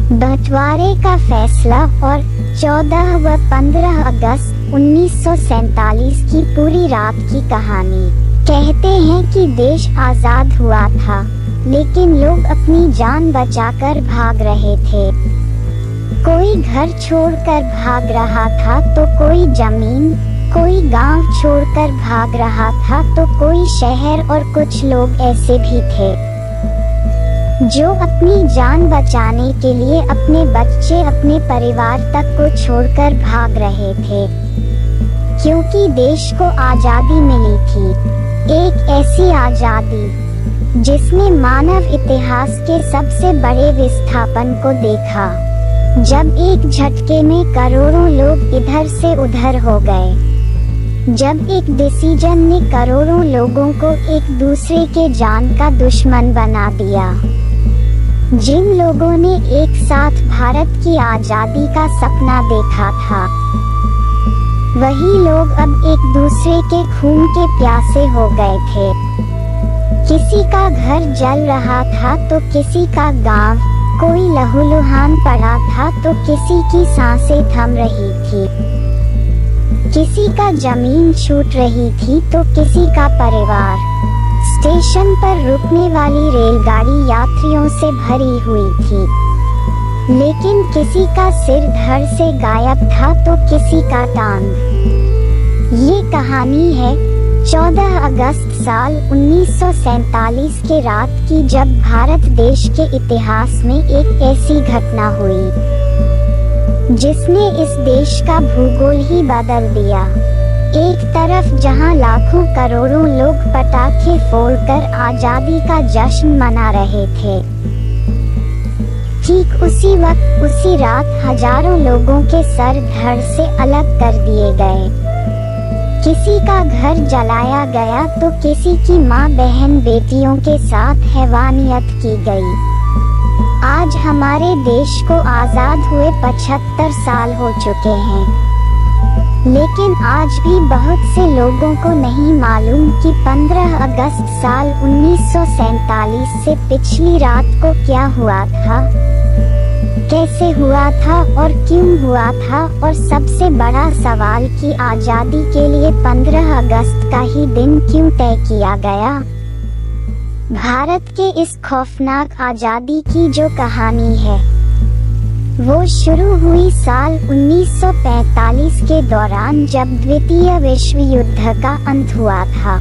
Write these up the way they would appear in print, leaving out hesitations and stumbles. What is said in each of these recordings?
बंटवारे का फैसला और 14 व 15 अगस्त 1947 की पूरी रात की कहानी। कहते हैं कि देश आजाद हुआ था, लेकिन लोग अपनी जान बचाकर भाग रहे थे। कोई घर छोड़कर भाग रहा था तो कोई जमीन, कोई गांव छोड़कर भाग रहा था तो कोई शहर, और कुछ लोग ऐसे भी थे जो अपनी जान बचाने के लिए अपने बच्चे, अपने परिवार तक को छोड़कर भाग रहे थे, क्योंकि देश को आजादी मिली थी। एक ऐसी आजादी जिसने मानव इतिहास के सबसे बड़े विस्थापन को देखा, जब एक झटके में करोड़ों लोग इधर से उधर हो गए, जब एक डिसीजन ने करोड़ों लोगों को एक दूसरे के जान का दुश्मन बना दिया। जिन लोगों ने एक साथ भारत की आजादी का सपना देखा था, वही लोग अब एक दूसरे के खून के प्यासे हो गए थे। किसी का घर जल रहा था तो किसी का गांव, कोई लहूलुहान पड़ा था तो किसी की सांसें थम रही थी, किसी का जमीन छूट रही थी तो किसी का परिवार। स्टेशन पर रुकने वाली रेलगाड़ी यात्रियों से भरी हुई थी, लेकिन किसी का सिर धड़ से गायब था तो किसी का टांग। ये कहानी है 14 अगस्त साल 1947 के रात की, जब भारत देश के इतिहास में एक ऐसी घटना हुई जिसने इस देश का भूगोल ही बदल दिया। एक तरफ जहां लाखों करोड़ों लोग पटाखे फोड़कर आजादी का जश्न मना रहे थे, ठीक उसी वक्त, उसी रात हजारों लोगों के सर धड़ से अलग कर दिए गए। किसी का घर जलाया गया तो किसी की माँ, बहन, बेटियों के साथ हैवानियत की गई। आज हमारे देश को आजाद हुए 75 साल हो चुके हैं, लेकिन आज भी बहुत से लोगों को नहीं मालूम कि 15 अगस्त साल 1947 से पिछली रात को क्या हुआ था, कैसे हुआ था और क्यों हुआ था, और सबसे बड़ा सवाल कि आजादी के लिए 15 अगस्त का ही दिन क्यों तय किया गया। भारत के इस खौफनाक आजादी की जो कहानी है, वो शुरू हुई साल 1945 के दौरान, जब द्वितीय विश्व युद्ध का अंत हुआ था।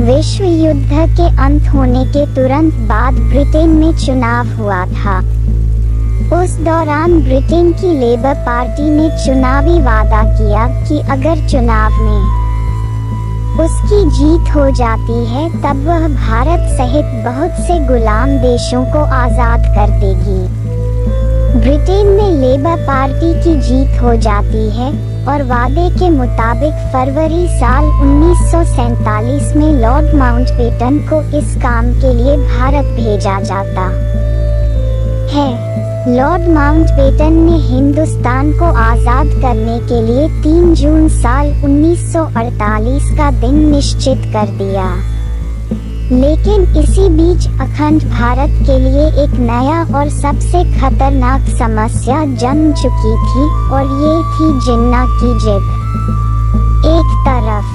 विश्व युद्ध के अंत होने के तुरंत बाद ब्रिटेन में चुनाव हुआ था। उस दौरान ब्रिटेन की लेबर पार्टी ने चुनावी वादा किया कि अगर चुनाव में उसकी जीत हो जाती है, तब वह भारत सहित बहुत से गुलाम देशों को आजाद कर देगी। ब्रिटेन में लेबर पार्टी की जीत हो जाती है और वादे के मुताबिक फरवरी साल 1947 में लॉर्ड माउंटबेटन को इस काम के लिए भारत भेजा जाता है। लॉर्ड माउंटबेटन ने हिंदुस्तान को आजाद करने के लिए 3 जून साल 1948 का दिन निश्चित कर दिया, लेकिन इसी बीच अखंड भारत के लिए एक नया और सबसे खतरनाक समस्या जन्म चुकी थी, और ये थी जिन्ना की जिद। एक तरफ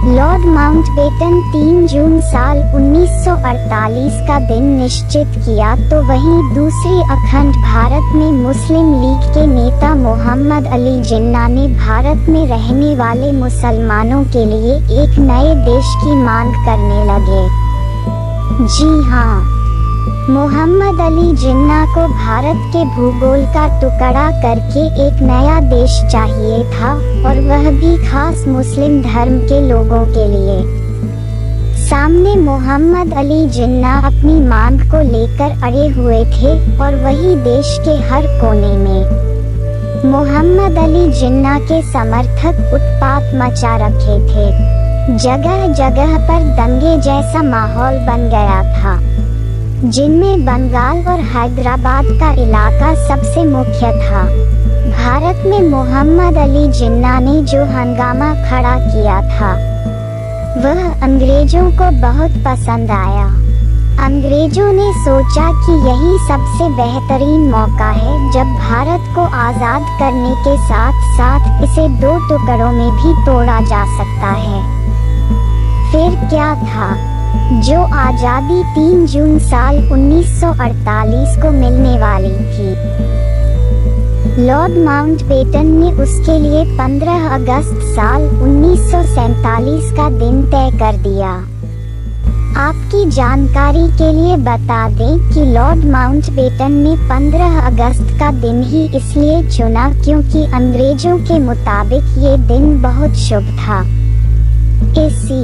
लॉर्ड माउंटबेटन 3 जून साल 1948 का दिन निश्चित किया, तो वहीं दूसरी अखंड भारत में मुस्लिम लीग के नेता मोहम्मद अली जिन्ना ने भारत में रहने वाले मुसलमानों के लिए एक नए देश की मांग करने लगे। जी हाँ, मोहम्मद अली जिन्ना को भारत के भूगोल का टुकड़ा करके एक नया देश चाहिए था, और वह भी खास मुस्लिम धर्म के लोगों के लिए। सामने मोहम्मद अली जिन्ना अपनी मांग को लेकर अड़े हुए थे, और वही देश के हर कोने में मोहम्मद अली जिन्ना के समर्थक उत्पात मचा रखे थे। जगह जगह पर दंगे जैसा माहौल बन गया था, जिनमें बंगाल और हैदराबाद का इलाका सबसे मुख्य था। भारत में मोहम्मद अली जिन्ना ने जो हंगामा खड़ा किया था, वह अंग्रेजों को बहुत पसंद आया। अंग्रेजों ने सोचा कि यही सबसे बेहतरीन मौका है जब भारत को आज़ाद करने के साथ साथ इसे 2 टुकड़ों में भी तोड़ा जा सकता है। फिर क्या था जो आज़ादी 3 जून साल 1948 को मिलने वाली थी। लॉर्ड माउंटबेटन ने उसके लिए 15 अगस्त साल 1947 का दिन तय कर दिया। आपकी जानकारी के लिए बता दें कि लॉर्ड माउंटबेटन ने 15 अगस्त का दिन ही इसलिए चुना क्योंकि अंग्रेजों के मुताबिक ये दिन बहुत शुभ था। इसी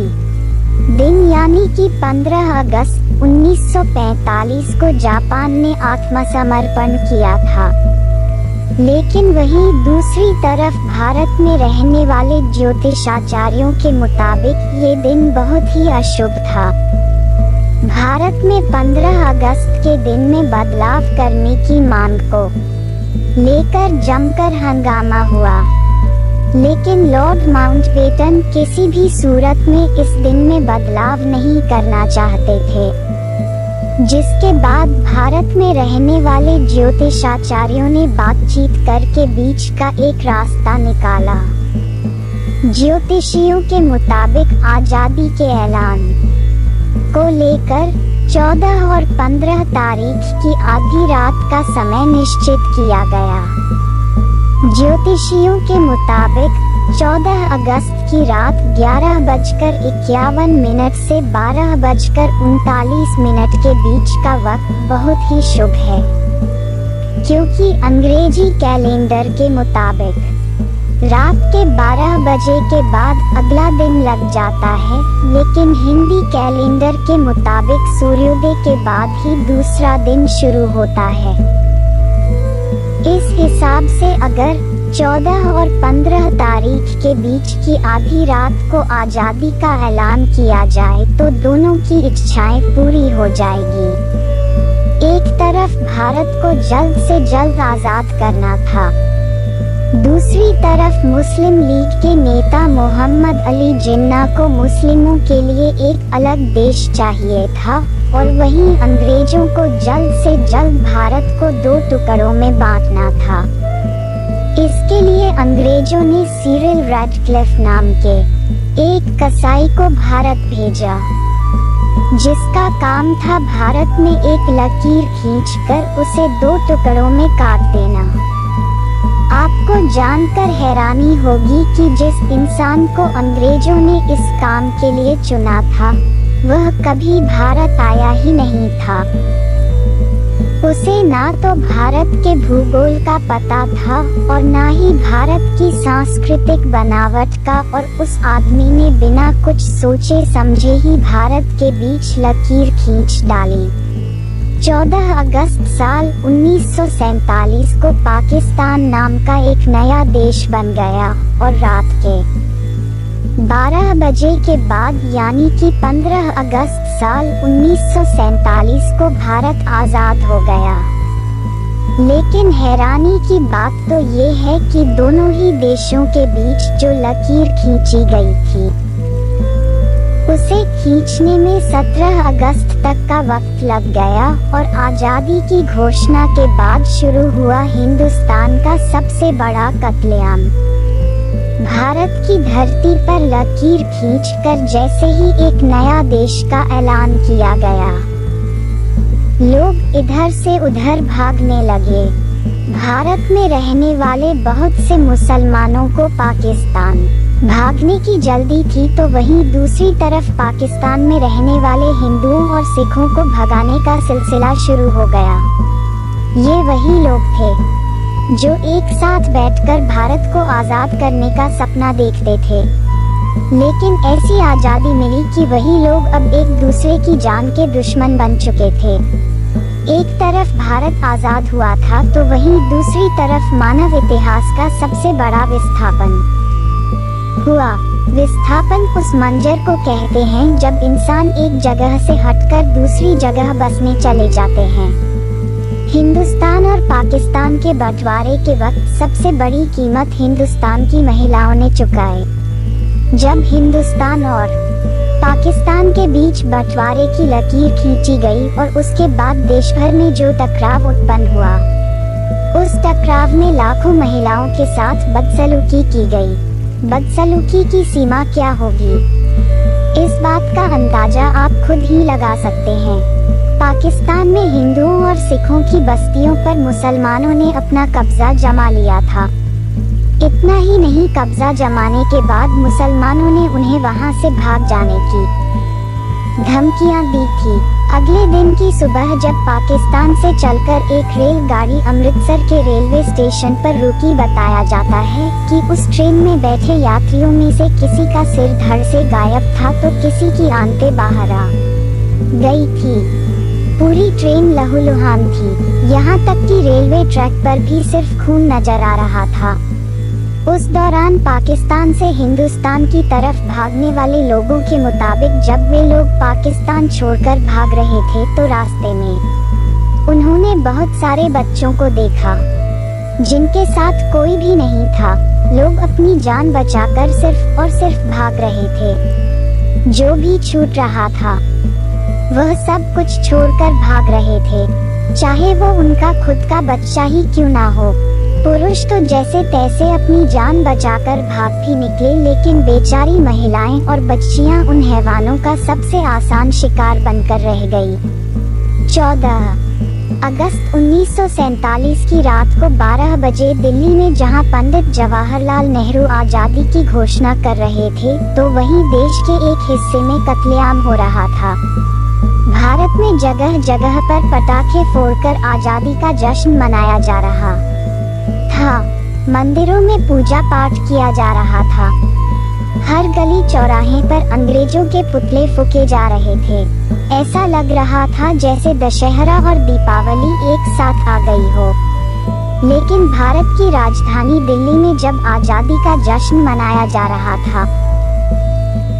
दिन यानी कि 15 अगस्त 1945 को जापान ने आत्मसमर्पण किया था। लेकिन वहीं दूसरी तरफ भारत में रहने वाले ज्योतिषाचार्यों के मुताबिक ये दिन बहुत ही अशुभ था। भारत में 15 अगस्त के दिन में बदलाव करने की मांग को लेकर जमकर हंगामा हुआ, लेकिन लॉर्ड माउंटबेटन किसी भी सूरत में इस दिन में बदलाव नहीं करना चाहते थे, जिसके बाद भारत में रहने वाले ज्योतिषाचार्यों ने बातचीत करके बीच का एक रास्ता निकाला। ज्योतिषियों के मुताबिक आज़ादी के ऐलान को लेकर 14 और 15 तारीख की आधी रात का समय निश्चित किया गया। ज्योतिषियों के मुताबिक 14 अगस्त की रात 11:51 से 12:39 के बीच का वक्त बहुत ही शुभ है, क्योंकि अंग्रेजी कैलेंडर के मुताबिक रात के 12 बजे के बाद अगला दिन लग जाता है, लेकिन हिंदी कैलेंडर के मुताबिक सूर्योदय के बाद ही दूसरा दिन शुरू होता है। इस हिसाब से अगर 14 और 15 तारीख के बीच की आधी रात को आज़ादी का ऐलान किया जाए तो दोनों की इच्छाएं पूरी हो जाएगी। एक तरफ भारत को जल्द से जल्द आज़ाद करना था, दूसरी तरफ मुस्लिम लीग के नेता मोहम्मद अली जिन्ना को मुस्लिमों के लिए एक अलग देश चाहिए था, और वहीं अंग्रेजों को जल्द से जल्द भारत को 2 टुकड़ों में बांटना था। इसके लिए अंग्रेजों ने सिरिल रैडक्लिफ नाम के एक कसाई को भारत भेजा, जिसका काम था भारत में एक लकीर खींचकर उसे 2 टुकड़ों में काट देना। आपको जानकर हैरानी होगी कि जिस इंसान को अंग्रेजों ने इस काम के लिए चुना था वह कभी भारत आया ही नहीं था। उसे ना तो भारत के भूगोल का पता था और ना ही भारत की सांस्कृतिक बनावट का, और उस आदमी ने बिना कुछ सोचे समझे ही भारत के बीच लकीर खींच डाली। 14 अगस्त साल 1947 को पाकिस्तान नाम का एक नया देश बन गया और रात के 12 बजे के बाद यानी कि 15 अगस्त साल 1947 को भारत आज़ाद हो गया। लेकिन हैरानी की बात तो ये है कि दोनों ही देशों के बीच जो लकीर खींची गई थी उसे खींचने में 17 अगस्त तक का वक्त लग गया, और आज़ादी की घोषणा के बाद शुरू हुआ हिंदुस्तान का सबसे बड़ा कत्लेआम। भारत की धरती पर लकीर खींचकर जैसे ही एक नया देश का ऐलान किया गया, लोग इधर से उधर भागने लगे। भारत में रहने वाले बहुत से मुसलमानों को पाकिस्तान भागने की जल्दी थी, तो वहीं दूसरी तरफ पाकिस्तान में रहने वाले हिंदुओं और सिखों को भगाने का सिलसिला शुरू हो गया। ये वही लोग थे जो एक साथ बैठकर भारत को आज़ाद करने का सपना देखते थे, लेकिन ऐसी आज़ादी मिली कि वही लोग अब एक दूसरे की जान के दुश्मन बन चुके थे। एक तरफ भारत आज़ाद हुआ था तो वहीं दूसरी तरफ मानव इतिहास का सबसे बड़ा विस्थापन हुआ। विस्थापन उस मंजर को कहते हैं जब इंसान एक जगह से हटकर दूसरी जगह बसने चले जाते हैं। हिंदुस्तान और पाकिस्तान के बंटवारे के वक्त सबसे बड़ी कीमत हिंदुस्तान की महिलाओं ने चुकाई। जब हिंदुस्तान और पाकिस्तान के बीच बंटवारे की लकीर खींची गई और उसके बाद देश भर में जो टकराव उत्पन्न हुआ, उस टकराव में लाखों महिलाओं के साथ बदसलूकी की गई। बदसलूकी की सीमा क्या होगी, इस बात का अंदाजा आप खुद ही लगा सकते हैं। पाकिस्तान में हिंदुओं और सिखों की बस्तियों पर मुसलमानों ने अपना कब्जा जमा लिया था। इतना ही नहीं, कब्जा जमाने के बाद मुसलमानों ने उन्हें वहां से भाग जाने की धमकियां दी थी। अगले दिन की सुबह जब पाकिस्तान से चलकर एक रेलगाड़ी अमृतसर के रेलवे स्टेशन पर रुकी, बताया जाता है कि उस ट्रेन में बैठे यात्रियों में से किसी का सिर धड़ से गायब था तो किसी की आंतें बाहर आ गई थी। पूरी ट्रेन लहूलुहान थी, यहाँ तक कि रेलवे ट्रैक पर भी सिर्फ खून नजर आ रहा था। उस दौरान पाकिस्तान से हिंदुस्तान की तरफ भागने वाले लोगों के मुताबिक जब वे लोग पाकिस्तान छोड़कर भाग रहे थे तो रास्ते में उन्होंने बहुत सारे बच्चों को देखा जिनके साथ कोई भी नहीं था। लोग अपनी जान बचाकर सिर्फ और सिर्फ भाग रहे थे। जो भी छूट रहा था वह सब कुछ छोड़कर भाग रहे थे, चाहे वो उनका खुद का बच्चा ही क्यों ना हो। पुरुष तो जैसे तैसे अपनी जान बचाकर भाग भी निकले, लेकिन बेचारी महिलाएं और बच्चियां उन हैवानों का सबसे आसान शिकार बनकर रह गई। 14 अगस्त 1947 की रात को 12 बजे दिल्ली में जहां पंडित जवाहरलाल नेहरू आजादी की घोषणा कर रहे थे, तो वहीं देश के एक हिस्से में कत्लेआम हो रहा था। भारत में जगह जगह पर पटाखे फोड़कर आजादी का जश्न मनाया जा रहा था। मंदिरों में पूजा पाठ किया जा रहा था। हर गली चौराहे पर अंग्रेजों के पुतले फूके जा रहे थे। ऐसा लग रहा था जैसे दशहरा और दीपावली एक साथ आ गई हो। लेकिन भारत की राजधानी दिल्ली में जब आजादी का जश्न मनाया जा रहा था,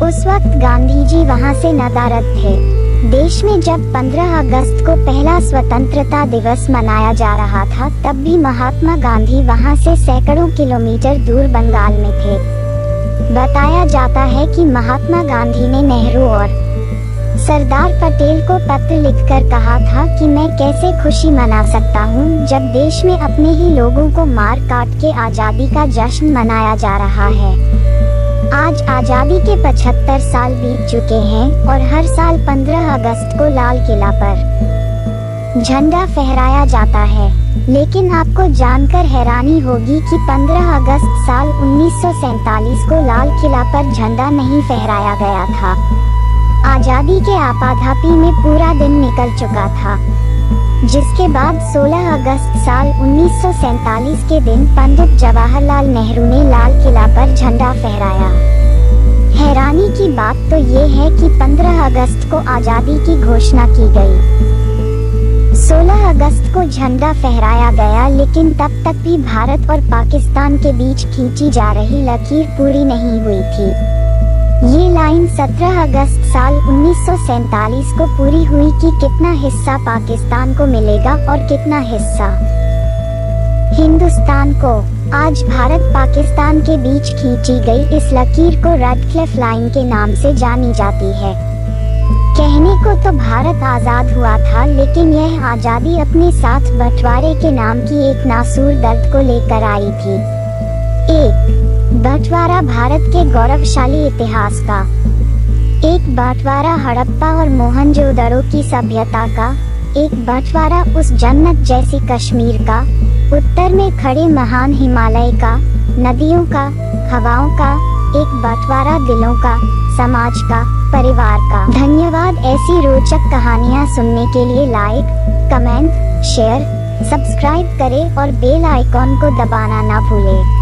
उस वक्त गांधी जी वहां से नदारद थे। देश में जब 15 अगस्त को पहला स्वतंत्रता दिवस मनाया जा रहा था, तब भी महात्मा गांधी वहां से सैकड़ों किलोमीटर दूर बंगाल में थे। बताया जाता है कि महात्मा गांधी ने नेहरू और सरदार पटेल को पत्र लिखकर कहा था कि मैं कैसे खुशी मना सकता हूं जब देश में अपने ही लोगों को मार काट के आजादी का जश्न मनाया जा रहा है। आज आजादी के 75 साल बीत चुके हैं और हर साल 15 अगस्त को लाल किला पर झंडा फहराया जाता है। लेकिन आपको जानकर हैरानी होगी कि 15 अगस्त साल 1947 को लाल किला पर झंडा नहीं फहराया गया था। आजादी के आपाधापी में पूरा दिन निकल चुका था, जिसके बाद 16 अगस्त साल 1947 के दिन पंडित जवाहरलाल नेहरू ने लाल किला पर झंडा फहराया। हैरानी की बात तो ये है कि 15 अगस्त को आजादी की घोषणा की गई। 16 अगस्त को झंडा फहराया गया, लेकिन तब तक भी भारत और पाकिस्तान के बीच खींची जा रही लकीर पूरी नहीं हुई थी। ये लाइन 17 अगस्त साल 1947 को पूरी हुई कि कितना हिस्सा पाकिस्तान को मिलेगा और कितना हिस्सा हिंदुस्तान को। आज भारत पाकिस्तान के बीच खींची गई इस लकीर को रेडक्लिफ लाइन के नाम से जानी जाती है। कहने को तो भारत आजाद हुआ था, लेकिन यह आजादी अपने साथ बंटवारे के नाम की एक नासूर दर्द को लेकर आई थी। एक बंटवारा भारत के गौरवशाली इतिहास का, एक बंटवारा हड़प्पा और मोहनजोदड़ो की सभ्यता का, एक बंटवारा उस जन्नत जैसी कश्मीर का, उत्तर में खड़े महान हिमालय का, नदियों का, हवाओं का, एक बंटवारा दिलों का, समाज का, परिवार का। धन्यवाद। ऐसी रोचक कहानियाँ सुनने के लिए लाइक, कमेंट, शेयर, सब्सक्राइब करें और बेल आइकॉन को दबाना ना भूलें।